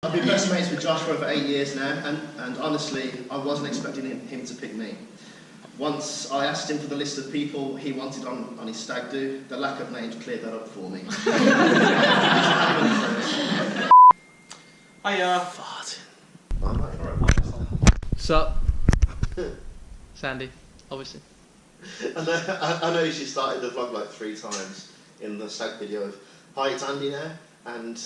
I've been best mates with Josh for over 8 years now, and honestly, I wasn't expecting him to pick me. Once I asked him for the list of people he wanted on his stag do, the lack of names cleared that up for me. Hiya. Fart. Sup? Sandy, obviously. I know she started the vlog like 3 times in the stag video of, "Hi, it's Andy now," and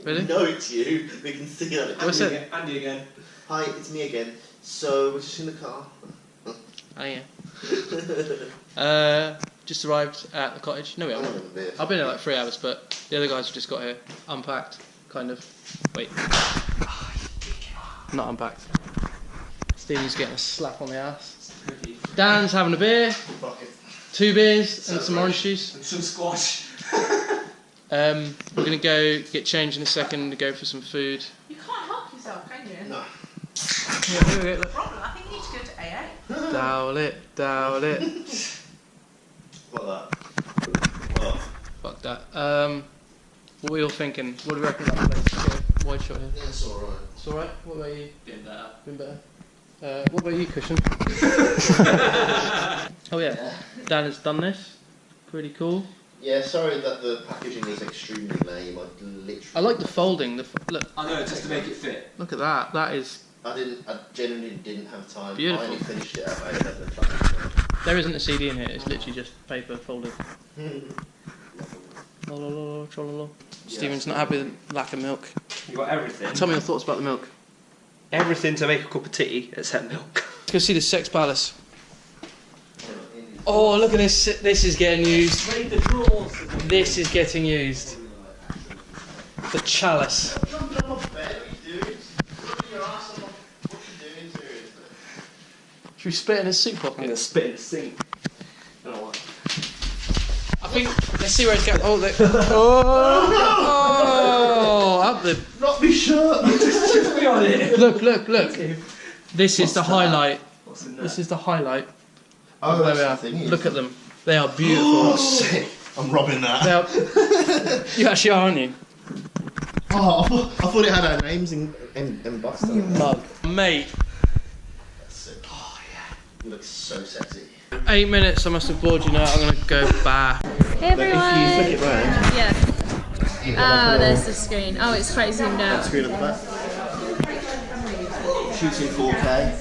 Really? no, it's you. We can see that. What's it? Andy again. Hi, it's me again. So we're just in the car. Oh yeah. Just arrived at the cottage. No, we haven't. I've been here like 3 hours, but the other guys have just got here, unpacked, kind of. Wait. Not unpacked. Stephen's getting a slap on the ass. Dan's having a beer, 2 beers and some orange juice. And some squash. We're gonna go get changed in a second to go for some food. You can't help yourself, can you? No. Yeah, here we go. Look. Problem, I think you need to go to AA. Dowel it, dowel it. What that? What? Fuck that. What were you all thinking? What do you reckon about the place? Get a wide shot here. Yeah, it's alright. It's alright. What about you? Been better. Been better. What about you, Cushion? Oh yeah, Dan has done this. Pretty cool. Yeah, sorry that the packaging is extremely lame. I literally. I like the folding. Look. I know, just to make it fit. Look at that. That is. I genuinely didn't have time. Beautiful. I only finished it at about 11 o'clock. There isn't a CD in here. It's literally just paper folded. Stephen's not happy with the lack of milk. You got everything. Tell me your thoughts about the milk. Everything to make a cup of tea except milk. Let's go see the Sex Palace. Oh, look at this. This is getting used. Raid the drawers. This is getting used. The chalice. Jumping on my bed, what are you doing? Rubbing your ass on my... What are you doing, seriously? Should we spit in his soup I'm going pocket? to spit in the sink. I don't know what. I think. Let's see where it's going. Oh, look. Oh, up the. Not me shirt! Just be on it. Look. This is the highlight. What's in there? This is the highlight. Oh, There we are. that's the thing. Look at them. They are beautiful. Oh, sick. I'm robbing that. They are, you actually are, aren't you? Oh, I thought it had our names embossed on it. Mug. Mate. Sick. Oh, yeah. You look so sexy. 8 minutes, I must have bored you now. I'm going to go back. Hey everyone! If you flick it round, Yeah. Oh, there's the screen. Oh, it's quite zoomed out. screen at the back. Shooting 4K.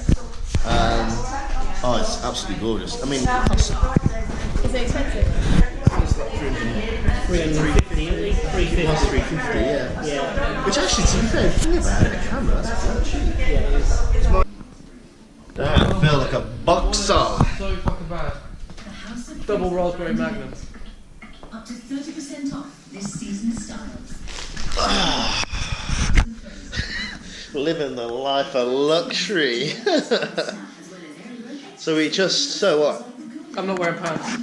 Oh, it's absolutely gorgeous. I mean, Is it expensive? 350, yeah. Which actually, to be fair, think about it, the camera, that's quite cheap. Damn, I feel like a boxer. So fucking bad. Double raspberry magnum. Up to 30% off this season's styles. Living the life of luxury. So what? I'm not wearing pants.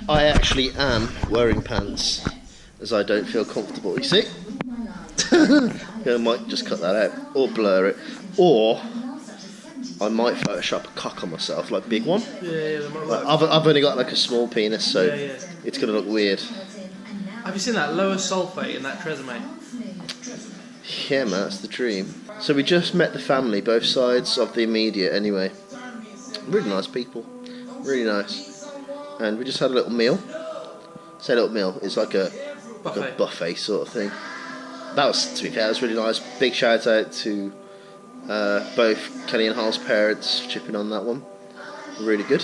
I actually am wearing pants, as I don't feel comfortable, you see? I might just cut that out, or blur it, or I might Photoshop a cock on myself, like big one. Yeah, Like, I've only got like a small penis, so Yeah. it's going to look weird. Have you seen that lower sulfate in that Tresemme? Yeah, man, that's the dream. So we just met the family, both sides of the immediate anyway. Really nice people, really nice. And we just had a little meal. Say little meal, it's like a buffet sort of thing. That was, to be fair, that was really nice. Big shout out to both Kelly and Harls' parents for chipping on that one. Really good.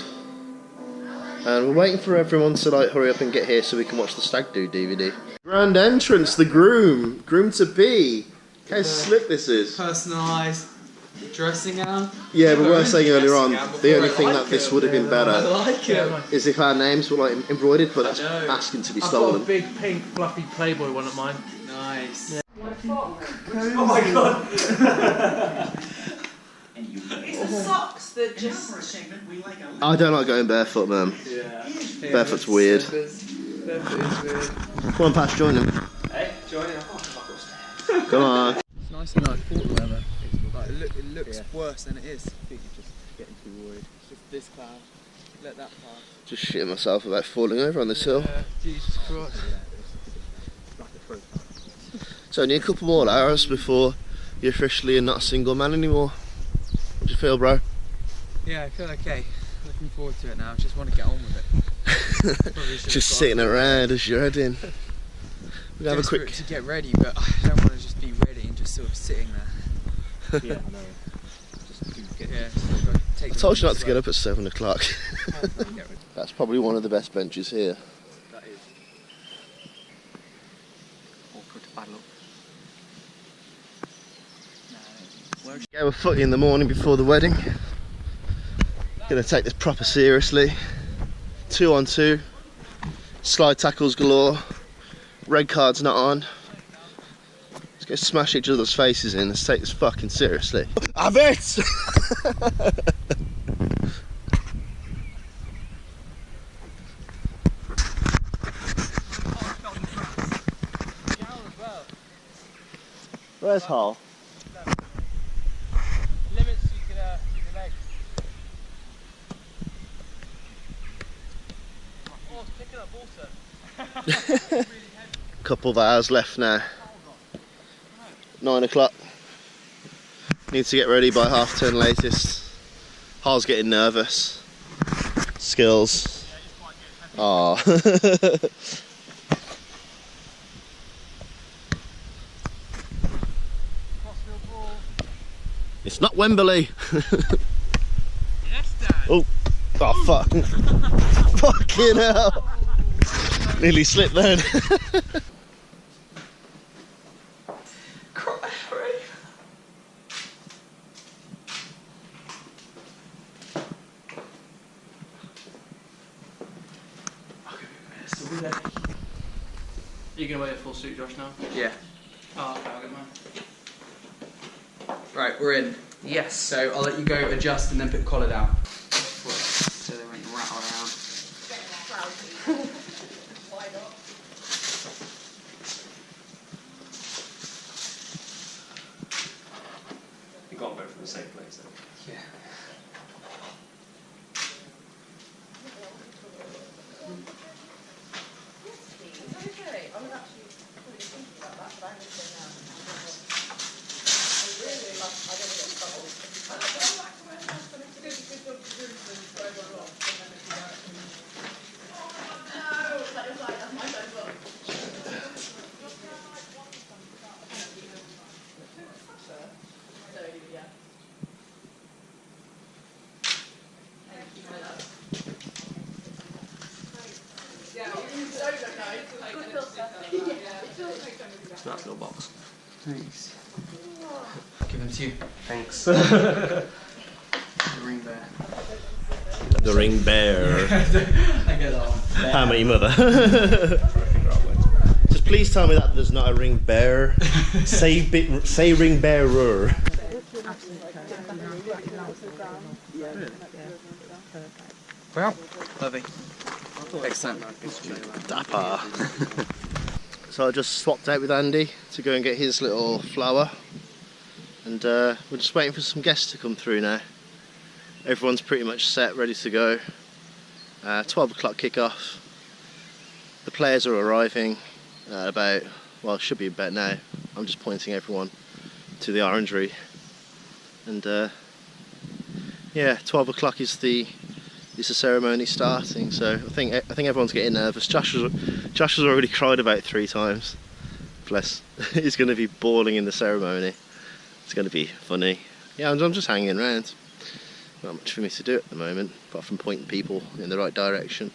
And we're waiting for everyone to like hurry up and get here so we can watch the Stag Do DVD. Grand entrance, the groom to be. Look how slick this is. Personalised dressing gown. Yeah, but we were saying earlier on, the only thing that this would have been I better like it. is if our names were like embroidered, but that's asking to be I've got a stolen. big pink fluffy Playboy one at mine. Nice. Yeah. Oh my god. It's the socks that just... I don't like going barefoot, man. Yeah. Barefoot's weird. Barefoot is weird. Come on, Pash, join them. Hey, join in. I can't come back upstairs. Come on. It's nice and nice water weather. Like, it looks worse than it is. I think you're just getting too worried. It's just this cloud. Let that pass. Just shitting myself about falling over on this hill. Jesus Christ. Like a It's only a couple more hours before you're officially not a single man anymore. What do you feel, bro? Yeah, I feel okay. Looking forward to it now. Just want to get on with it. Just sitting around as you're heading. We'll have a quick to get ready, but I don't want to just be ready and just sort of sitting there. Yeah, I know. Just do get I told you not to get up at 7 o'clock. That's probably one of the best benches here. That is. Awkward to paddle up. Yeah, we're footy in the morning before the wedding. Gonna take this proper seriously. 2 on 2. Slide tackles galore. Red card's not on. Let's go smash each other's faces in. Let's take this fucking seriously. Have it! Where's Harl? Limits you can use your legs. Oh, it's picking up water. Couple of hours left now. 9 o'clock. Need to get ready by 10:30 latest. Harl's getting nervous. Skills. Ah. It's not Wembley. Yes, Dad. Oh fuck. Fucking hell. Nearly slipped then. Are you going to wear a full suit, Josh, now? Yeah. Oh, okay, I'll get mine. Right, we're in. Yes. So I'll let you go adjust and then put the collar down. So they won't rattle around. You got to go from the same place then. Yeah. It's a nice little box. Thanks. Give them to you. Thanks. The ring bear. The ring bear. I get that one. How many mother? Just please tell me that there's not a ring bear. Say ring bearer. Well, lovely. Excellent. Dapper. So I just swapped out with Andy to go and get his little flower, and we're just waiting for some guests to come through now. Everyone's pretty much set, ready to go. 12 o'clock kickoff. The players are arriving about, well, it should be about now. I'm just pointing everyone to the orangery, and yeah, 12 o'clock is the ceremony starting. So I think everyone's getting nervous. Josh has already cried about 3 times. Bless. He's going to be bawling in the ceremony. It's going to be funny. Yeah, I'm just hanging around. Not much for me to do at the moment, apart from pointing people in the right direction.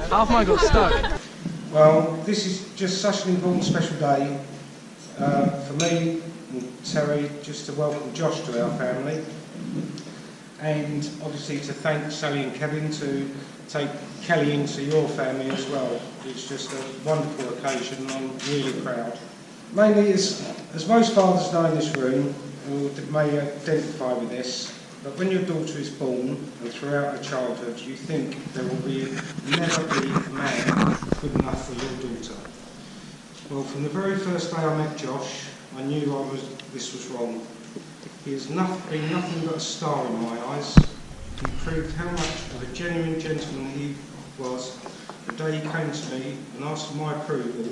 Half mine got stuck. Well, this is just such an important, special day for me and Terry, just to welcome Josh to our family, and obviously to thank Sally and Kevin to take Kelly into your family as well. It's just a wonderful occasion, and I'm really proud. Mainly, as most fathers know in this room, who may identify with this, but when your daughter is born and throughout her childhood, you think there will never be a man good enough for your daughter. Well, from the very first day I met Josh, I knew this was wrong. He has been nothing but a star in my eyes. He proved how much of a genuine gentleman he was the day he came to me and asked for my approval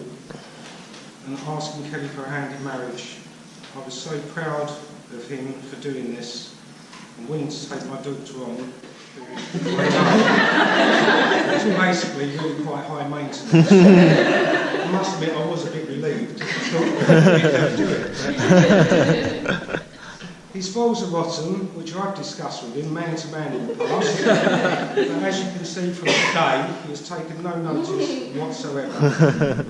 and asking Kelly for a hand in marriage. I was so proud of him for doing this and willing to take my daughter on. It's basically really quite high maintenance. I must admit I was a bit relieved. I thought we could do it. His spoils are rotten, which I've discussed with him man to man in the past. But as you can see from today, he has taken no notice whatsoever.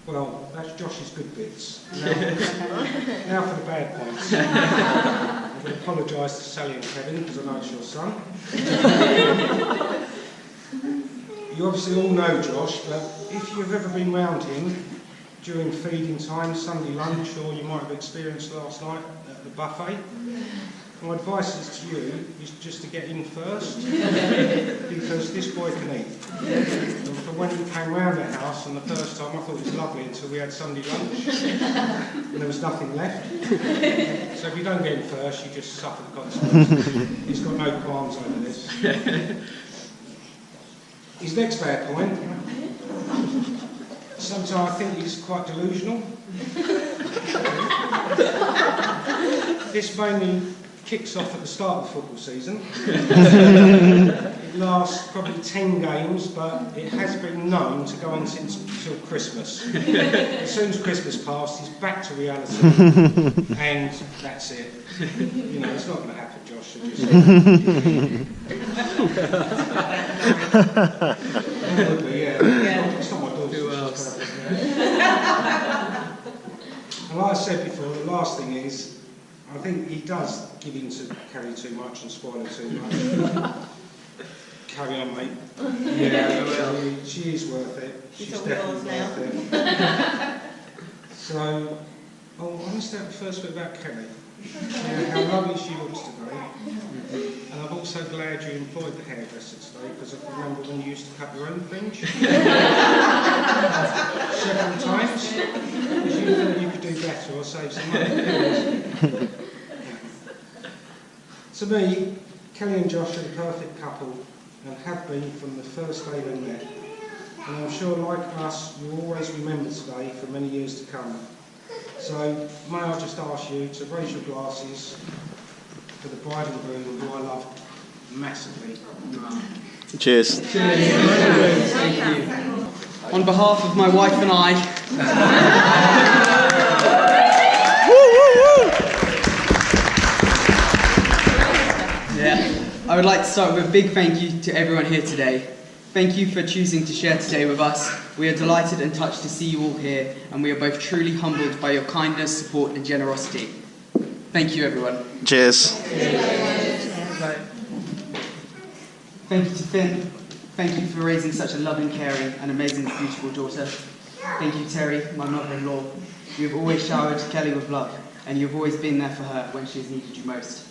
Well, that's Josh's good bits. Now for the bad points. I'm going to apologise to Sally and Kevin because I know it's your son. You obviously all know Josh, but if you've ever been round him during feeding time, Sunday lunch, or you might have experienced last night at the buffet, my advice is to you is just to get in first, because this boy can eat. And for when he came round the house, and the first time I thought it was lovely until we had Sunday lunch, and there was nothing left. So if you don't get in first, you just suffer the consequences. He's got no qualms over this. His next bad point, sometimes I think he's quite delusional. This mainly kicks off at the start of the football season. It lasts probably 10 games, but it has been known to go on until Christmas. As soon as Christmas passed, he's back to reality, and that's it. You know, it's not going to happen, Josh. So just... It's not my daughter. And like I said before, the last thing is, I think he does give in to Kelly too much and spoil her too much. Carry on, mate. Yeah, she is worth it. She's definitely worth it. So, I missed out the first bit about Kelly. How lovely she looks today. And I'm also glad you employed the hairdresser today, because I can remember when you used to cut your own fringe. Several times. Because you thought you could do better or save some money. To me, Kelly and Josh are the perfect couple and have been from the first day they met. And I'm sure, like us, you'll always remember today for many years to come. So, may I just ask you to raise your glasses for the bride and groom, who I love massively. Cheers. Cheers. Thank you. On behalf of my wife and I, I would like to start with a big thank you to everyone here today. Thank you for choosing to share today with us. We are delighted and touched to see you all here, and we are both truly humbled by your kindness, support and generosity. Thank you, everyone. Cheers. Thank you to Finn. Thank you for raising such a loving, caring and amazing, beautiful daughter. Thank you, Terry, my mother-in-law. You have always showered Kelly with love, and you have always been there for her when she has needed you most.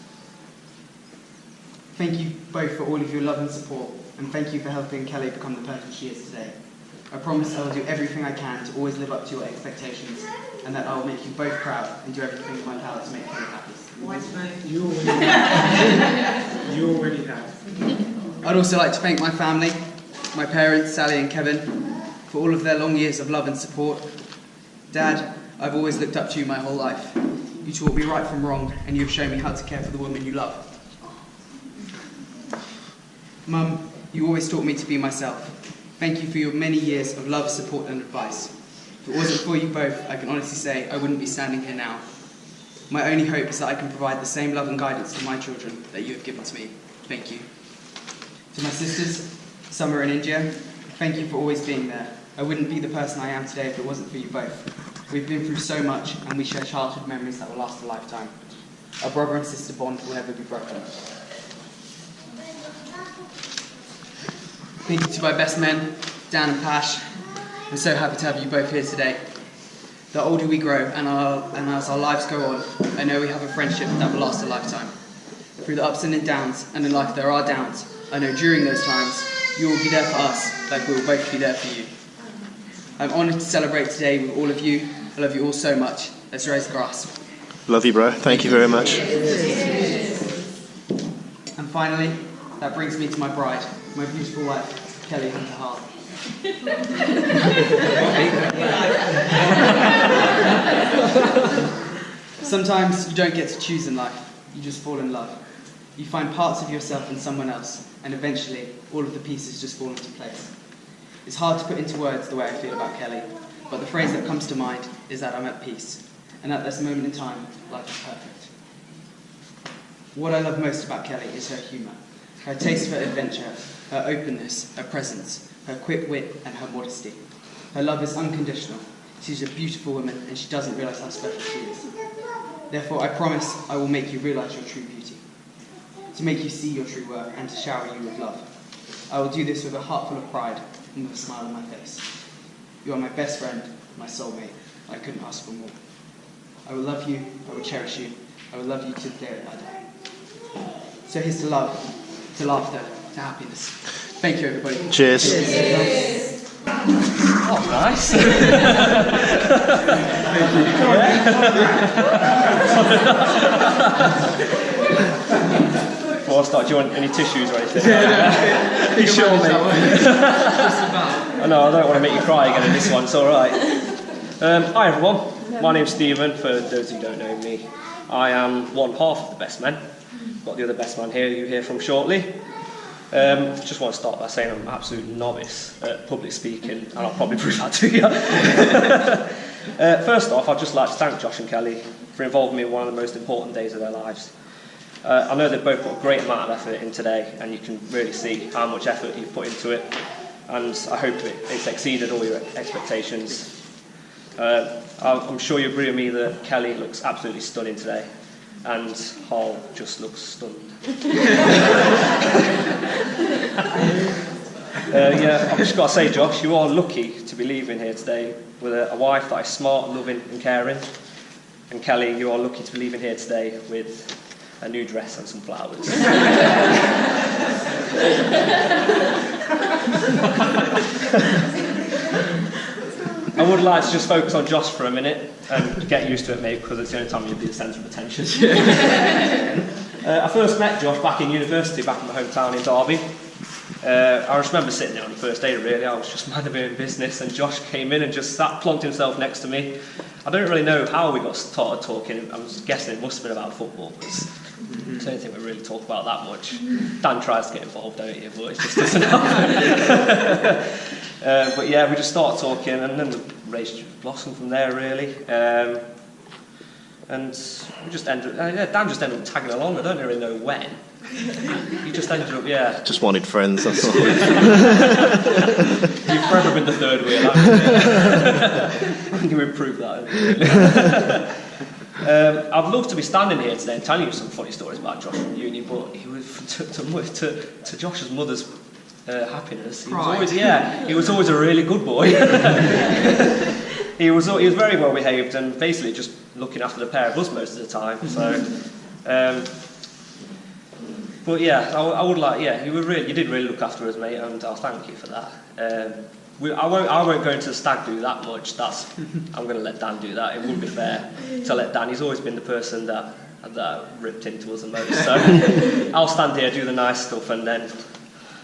Thank you both for all of your love and support, and thank you for helping Kelly become the person she is today. I promise I will do everything I can to always live up to your expectations, and that I will make you both proud and do everything in my power to make Kelly happy. You already have. I'd also like to thank my family, my parents, Sally and Kevin, for all of their long years of love and support. Dad, I've always looked up to you my whole life. You taught me right from wrong, and you've shown me how to care for the woman you love. Mum, you always taught me to be myself. Thank you for your many years of love, support and advice. If it wasn't for you both, I can honestly say I wouldn't be standing here now. My only hope is that I can provide the same love and guidance to my children that you have given to me. Thank you. To my sisters, Summer and India, thank you for always being there. I wouldn't be the person I am today if it wasn't for you both. We've been through so much, and we share childhood memories that will last a lifetime. Our brother and sister bond will never be broken. Thank you to my best men, Dan and Pash. I'm so happy to have you both here today. The older we grow and as our lives go on, I know we have a friendship that will last a lifetime. Through the ups and downs, and in life there are downs, I know during those times, you will be there for us, like we will both be there for you. I'm honoured to celebrate today with all of you, I love you all so much. Let's raise the glass. Love you, bro. Thank you very much. And finally, that brings me to my bride, my beautiful wife, Kelly Hunter Hart. Sometimes you don't get to choose in life, you just fall in love. You find parts of yourself in someone else, and eventually all of the pieces just fall into place. It's hard to put into words the way I feel about Kelly, but the phrase that comes to mind is that I'm at peace, and at this moment in time, life is perfect. What I love most about Kelly is her humour, her taste for adventure, her openness, her presence, her quick wit and her modesty. Her love is unconditional. She's a beautiful woman and she doesn't realise how special she is. Therefore, I promise I will make you realise your true beauty, to make you see your true worth and to shower you with love. I will do this with a heart full of pride and with a smile on my face. You are my best friend, my soulmate. I couldn't ask for more. I will love you, I will cherish you, I will love you to the day that I die. So here's to love, to laughter, to happiness. Thank you, everybody. Cheers. Oh, nice. Before I start, do you want any tissues or anything? You sure, mate? I know, I don't want to make you cry again in this one, it's alright. Hi everyone, my name's Stephen, for those who don't know me. I am one half of the best men. Got the other best man here you hear from shortly. Just want to start by saying I'm an absolute novice at public speaking, and I'll probably prove that to you. First off, I'd just like to thank Josh and Kelly for involving me in one of the most important days of their lives. I know they've both put a great amount of effort in today, and you can really see how much effort you've put into it, and I hope it's exceeded all your expectations. I'm sure you agree with me that Kelly looks absolutely stunning today, and Harl just looks stunned. Yeah, I've just got to say, Josh, you are lucky to be leaving here today with a wife that is smart, loving and caring. And Kelly, you are lucky to be leaving here today with a new dress and some flowers. I would like to just focus on Josh for a minute and get used to it, mate, because it's the only time you'll be the centre of attention. I first met Josh back in university, back in my hometown in Derby. I just remember sitting there on the first day, really. I was just minding my own business, and Josh came in and just plonked himself next to me. I don't really know how we got started talking. I'm guessing it must have been about football, because I don't think we really talk about that much. Dan tries to get involved, don't you? But it just doesn't happen. But yeah, we just started talking, and then the relationship blossomed from there, really. And we just ended. Dan just ended up tagging along. I don't really know when. He just ended up, yeah. Just wanted friends, that's all. You've forever been the third wheel, haven't you? You improved that. I'd love to be standing here today and telling you some funny stories about Josh from uni, but he was to Josh's mother's happiness. He was always a really good boy. He was very well behaved and basically just looking after the pair of us most of the time. So, but yeah, I would like, yeah, you did really look after us, mate, and I'll thank you for that. I won't go into the stag do that much. I'm going to let Dan do that. It wouldn't be fair to let Dan. He's always been the person that ripped into us the most. So I'll stand here, do the nice stuff, and then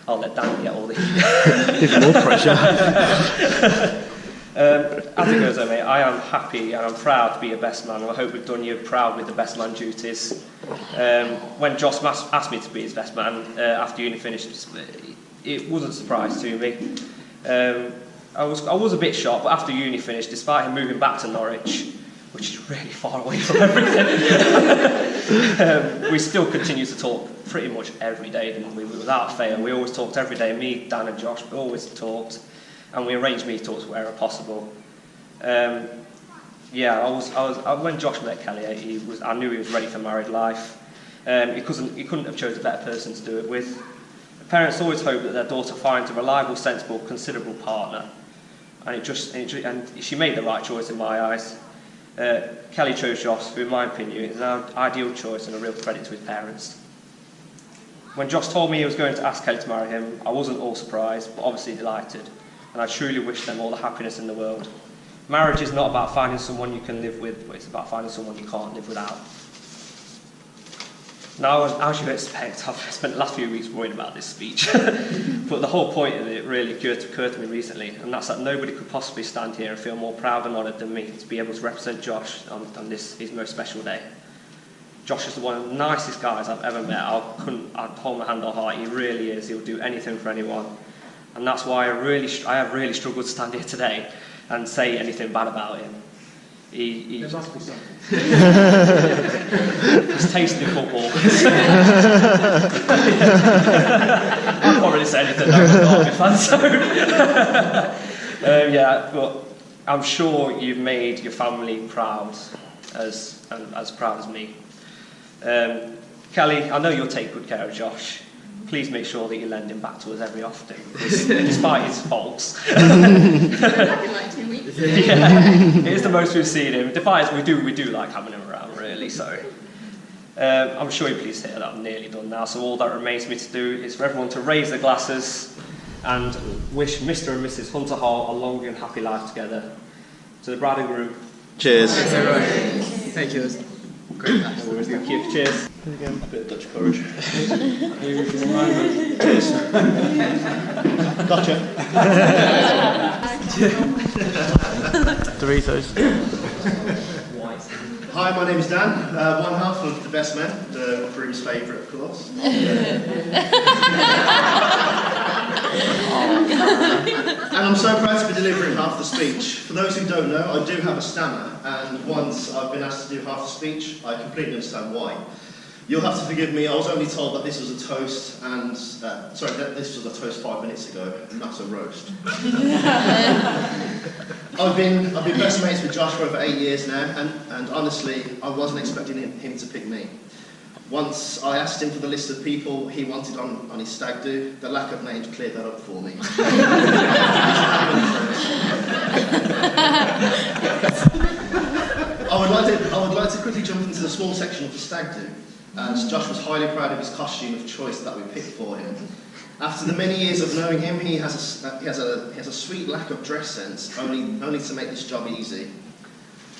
I'll let Dan get all the heat. Even more pressure. As it goes, though, mate, I am happy and I'm proud to be your best man, and I hope we've done you proud with the best man duties. When Josh asked me to be his best man after uni finished, it wasn't a surprise to me. I was a bit shocked, but after uni finished, despite him moving back to Norwich, which is really far away from everything, we still continue to talk pretty much every day, didn't we? Without fail, we always talked every day. Me, Dan and Josh, we always talked. And we arranged meet-ups wherever possible. When Josh met Kelly, I knew he was ready for married life. He couldn't have chosen a better person to do it with. Parents always hope that their daughter finds a reliable, sensible, considerable partner, and she made the right choice in my eyes. Kelly chose Josh, who, in my opinion, is an ideal choice and a real credit to his parents. When Josh told me he was going to ask Kelly to marry him, I wasn't all surprised, but obviously delighted. And I truly wish them all the happiness in the world. Marriage is not about finding someone you can live with, but it's about finding someone you can't live without. Now, as you expect, I've spent the last few weeks worrying about this speech, but the whole point of it really occurred to me recently, and that's that nobody could possibly stand here and feel more proud and honoured than me to be able to represent Josh on this, his most special day. Josh is one of the nicest guys I've ever met. I'd hold my hand on heart. He really is. He'll do anything for anyone, and that's why I have really struggled to stand here today and say anything bad about him. There must be something. He's tasting football. I can't really say anything about the Derby fans, so. Yeah, but I'm sure you've made your family proud, as proud as me. Kelly, I know you'll take good care of Josh. Please make sure that you lend him back to us every often, despite his faults. Like 2 weeks. Yeah, it is the most we've seen him. Despite we do like having him around, really. So I'm sure you're pleased to hear that I'm nearly done now. So all that remains for me to do is for everyone to raise their glasses and wish Mr. and Mrs. Hunter Hall a long and happy life together. To the bride and groom. Cheers. Thank you. Thank you. Cheers. A bit of Dutch courage. Gotcha. Doritos. Hi, my name is Dan, one half of the best men, the groom's favourite, of course. And I'm so proud to be delivering half the speech. For those who don't know, I do have a stammer, and once I've been asked to do half the speech, I completely understand why. You'll have to forgive me, I was only told that this was a toast, and that this was a toast 5 minutes ago, and not a roast. I've been best mates with Josh for over 8 years now, and honestly, I wasn't expecting him to pick me. Once I asked him for the list of people he wanted on his stag do, the lack of names cleared that up for me. I would like to quickly jump into the small section of the stag do, as Josh was highly proud of his costume of choice that we picked for him. After the many years of knowing him, he has a sweet lack of dress sense, only to make this job easy.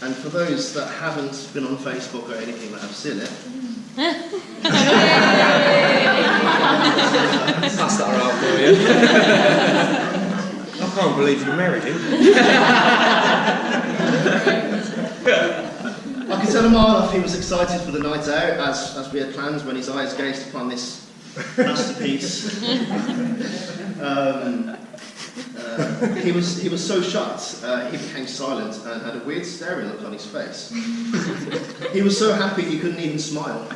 And for those that haven't been on Facebook or anything that have seen it, Pass that around for you. I can't believe you married him. I can tell a mile off he was excited for the night out, as we had planned when his eyes gazed upon this masterpiece. He was so shocked, he became silent and had a weird staring look on his face. He was so happy he couldn't even smile.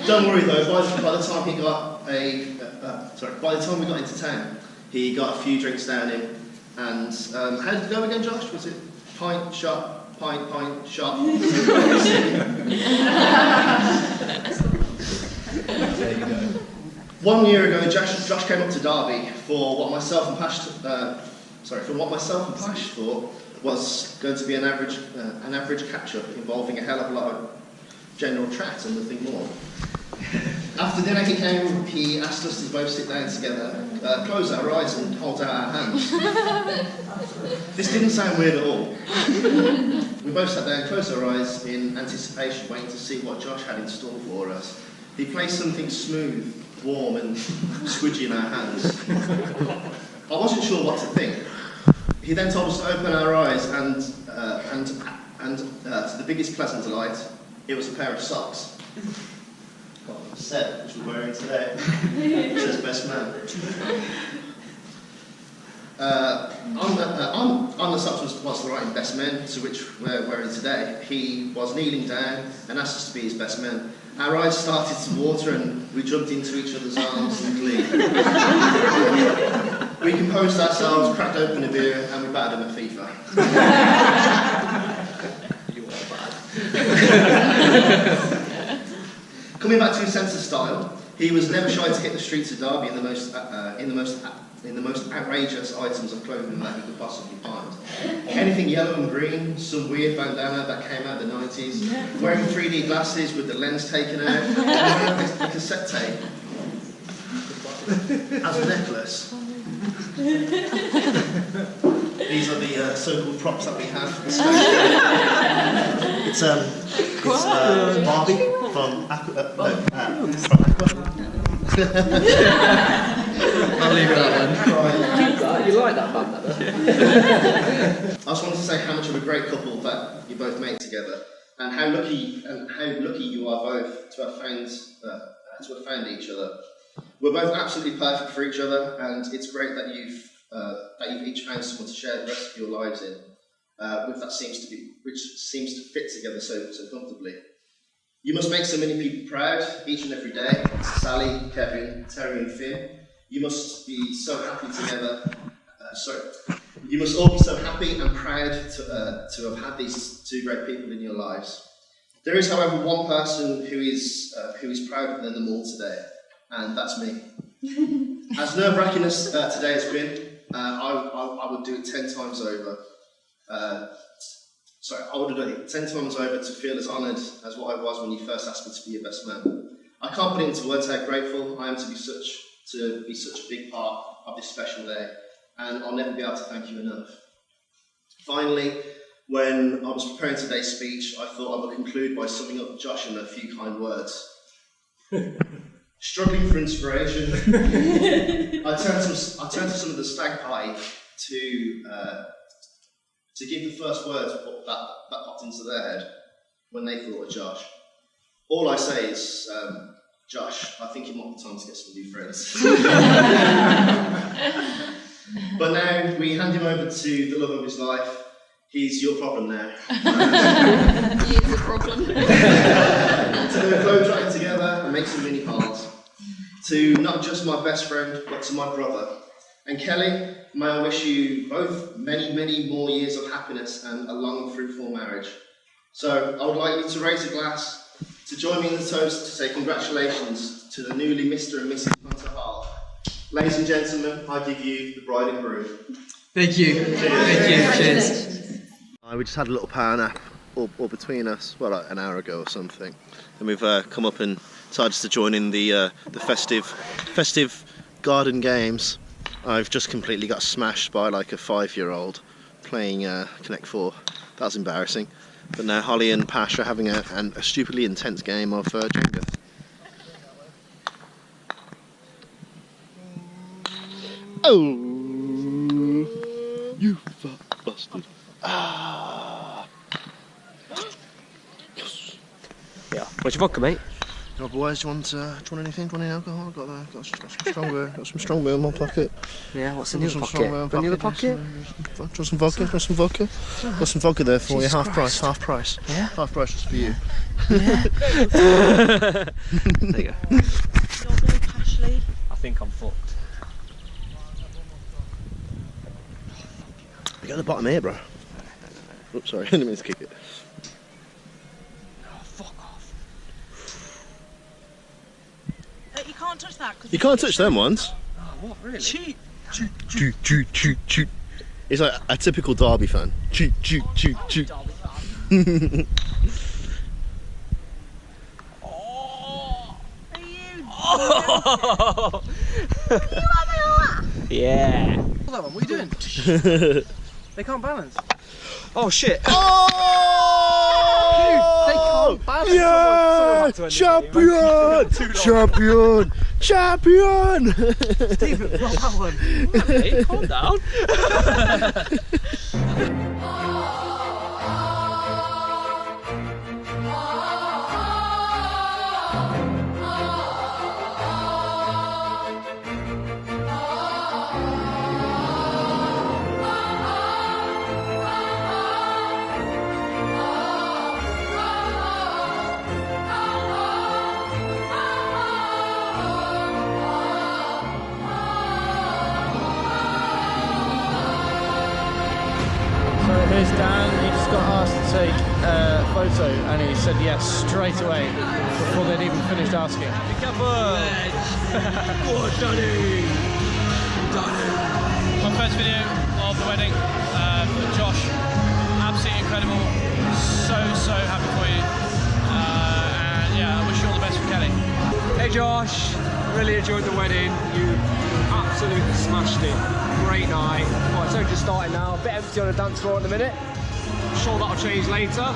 Don't worry though, by the time we got into town, he got a few drinks down him, and how did it go again, Josh? Was it pint, shot, pint, shot? There you go. 1 year ago, Josh came up to Derby for what myself and Pash thought was going to be an average catch-up involving a hell of a lot of general chat and nothing more. After dinner he asked us to both sit down together, close our eyes and hold out our hands. This didn't sound weird at all. We both sat down, closed our eyes in anticipation, waiting to see what Josh had in store for us. He placed something smooth, warm and squidgy in our hands. I wasn't sure what to think. He then told us to open our eyes and to the biggest pleasant delight, it was a pair of socks. Got a set, which we're wearing today. It says best man. On the socks was the writing best men, to which we're wearing today. He was kneeling down and asked us to be his best men. Our eyes started to water and we jumped into each other's arms in glee. We composed ourselves, cracked open a beer, and we battered him at FIFA. You are bad. Coming back to his sense of style, he was never shy to hit the streets of Derby in the most outrageous items of clothing that he could possibly find. Anything yellow and green, some weird bandana that came out of the 90s, wearing 3D glasses with the lens taken out, and wearing a cassette tape as a necklace. These are the so-called props that we have. It's Barbie from Aqua. From Aqua. I'll leave it that one. You like that band, I just wanted to say how much of a great couple that you both made together, and how lucky you are both to have found each other. We're both absolutely perfect for each other, and it's great that you've each found someone to share the rest of your lives in, which seems to fit together so comfortably. You must make so many people proud each and every day. Sally, Kevin, Terry, and Finn. You must be so happy together. You must all be so happy and proud to have had these two great people in your lives. There is, however, one person who is prouder than them all today, and that's me. As nerve-wracking as today has been, I would do it 10 times over. I would have done it 10 times over to feel as honoured as what I was when you first asked me to be your best man. I can't put it into words how grateful I am to be such a big part of this special day, and I'll never be able to thank you enough. Finally, when I was preparing today's speech, I thought I would conclude by summing up Josh in a few kind words. Struggling for inspiration, I turned to some of the stag party to give the first words that popped into their head when they thought of Josh. All I say is, Josh, I think it might be time to get some new friends. But now we hand him over to the love of his life. He's your problem now. He is a problem. To do a clothes right together and make some mini Harls. To not just my best friend, but to my brother. And Kelly, may I wish you both many, many more years of happiness and a long, fruitful marriage. So I would like you to raise a glass, to join me in the toast to say congratulations to the newly Mr. and Mrs. Hunter Harl. Ladies and gentlemen, I give you the bride and groom. Thank you. Thank you. Cheers. We just had a little power nap all between us, well, like an hour ago or something. And we've come up and decided to join in the festive garden games. I've just completely got smashed by like a 5-year-old playing Connect 4. That was embarrassing. But now Holly and Pash are having a stupidly intense game of Jenga. Oh, you fat bastard. Ah. Yeah. What's your vodka, mate? No, boys, do you want anything? Do you want any alcohol? Got some strong beer in my pocket. Yeah, what's in your pocket? In your pocket? Do you want some vodka? Got some vodka? Got some vodka there for you, half price. Yeah? Half price just for you. Yeah. There you go. I think I'm fucked. You got the bottom here, bro. Oops, sorry, I didn't mean to kick it. Oh, fuck off. You can't touch that. You can't touch them ones. Oh, what, really? Cheat. Cheat. He's like a typical Derby fan. Cheat. Oh, are you? Oh. Can you have me laugh? Yeah. That one, what are you doing? They can't balance. Oh shit. Oh! They can't balance. Yeah! Champion! Stephen, not that one. Hey, calm down. Here's Dan, he just got asked to take a photo and he said yes straight away before they'd even finished asking. Be careful! Good, Danny! My first video of the wedding for Josh, absolutely incredible, so happy for you, and yeah, I wish you all the best for Kelly. Hey Josh, really enjoyed the wedding. You absolutely absolutely smashed it. Great night. Well, it's only just starting now. A bit empty on the dance floor at the minute. I'm sure that'll change later.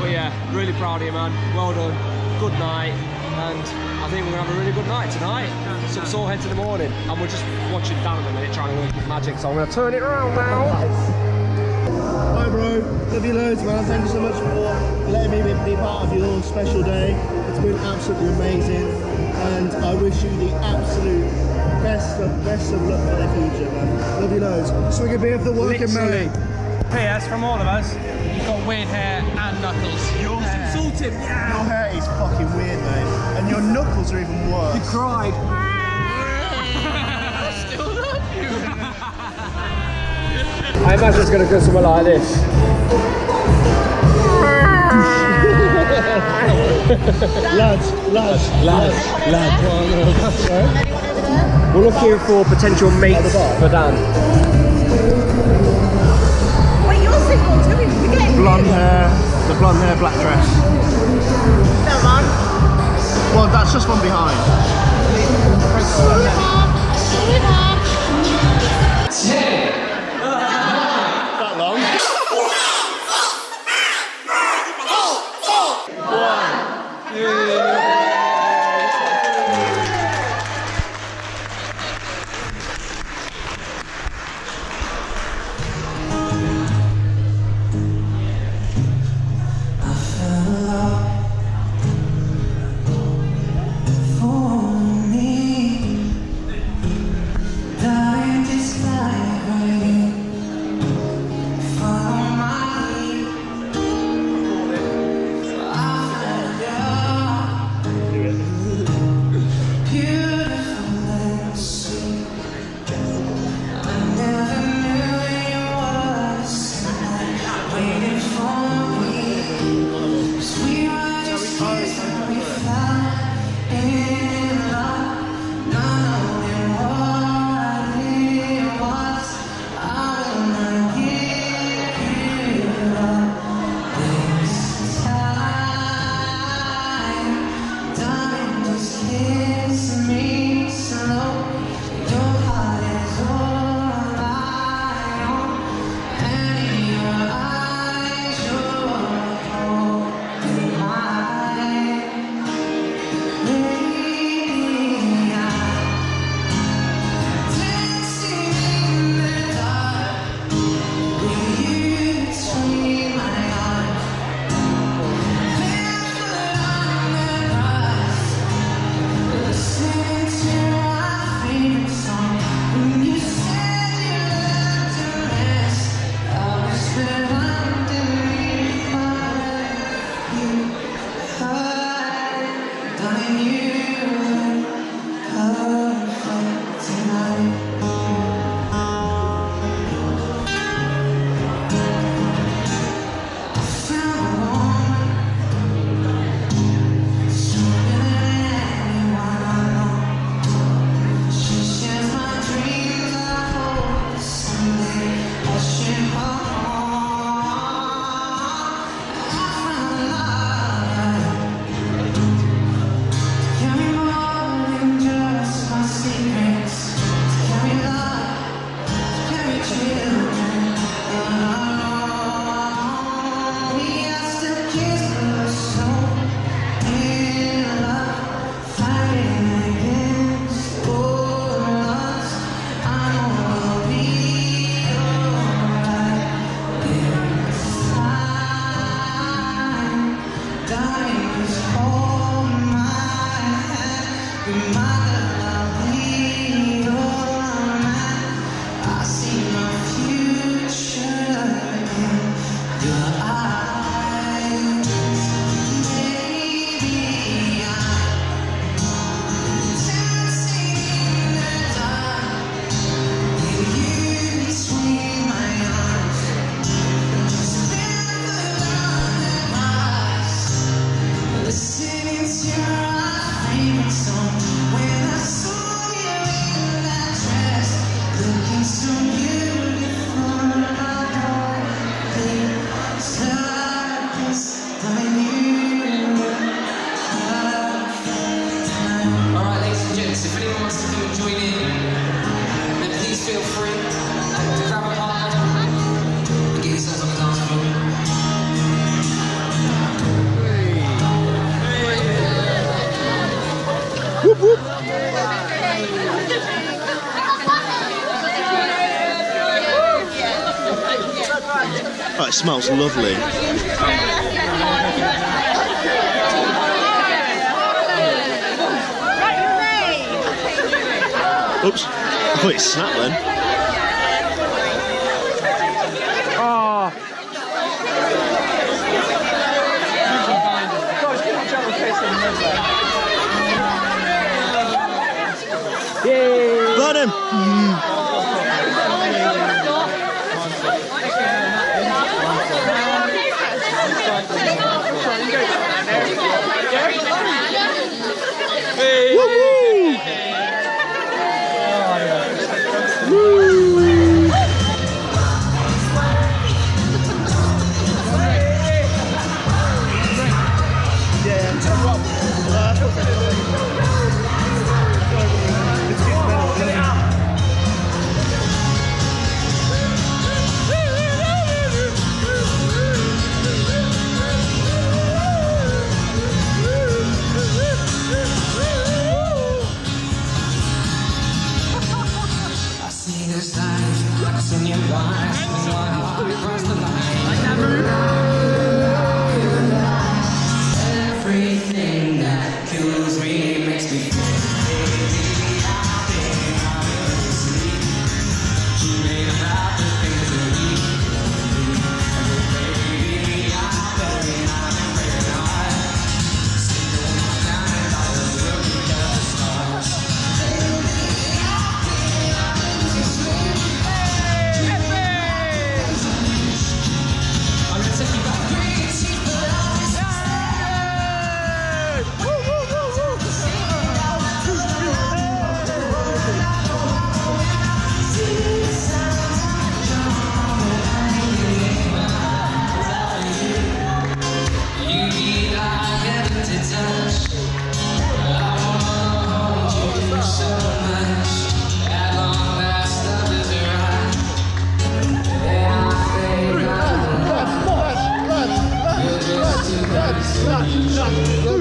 But yeah, really proud of you, man. Well done. Good night. And I think we're going to have a really good night tonight. Some sore heads in the morning. And we're just watching Dan at the minute, trying to work his magic. So I'm going to turn it around now. Hi bro, love you loads man, thank you so much for letting me be part of your special day. It's been absolutely amazing and I wish you the absolute best of luck for the future man. Love you loads. Swig a beer for the working man. P.S. from all of us, you've got weird hair and knuckles. Yours insulting, yeah. Your hair is fucking weird mate and your knuckles are even worse. You cried. Still love you. I imagine it's going to go somewhere like this. lads. We're looking for potential mates for Dan. Wait, you're single too? We're getting Blonde hair, the blonde hair, black dress. no man. Well, that's just from behind. That long? Whoop, whoop. Oh, it smells lovely. Oops, I thought it snapped then. Oh. Yay! Got him! Everything that kills me makes me feel Lads,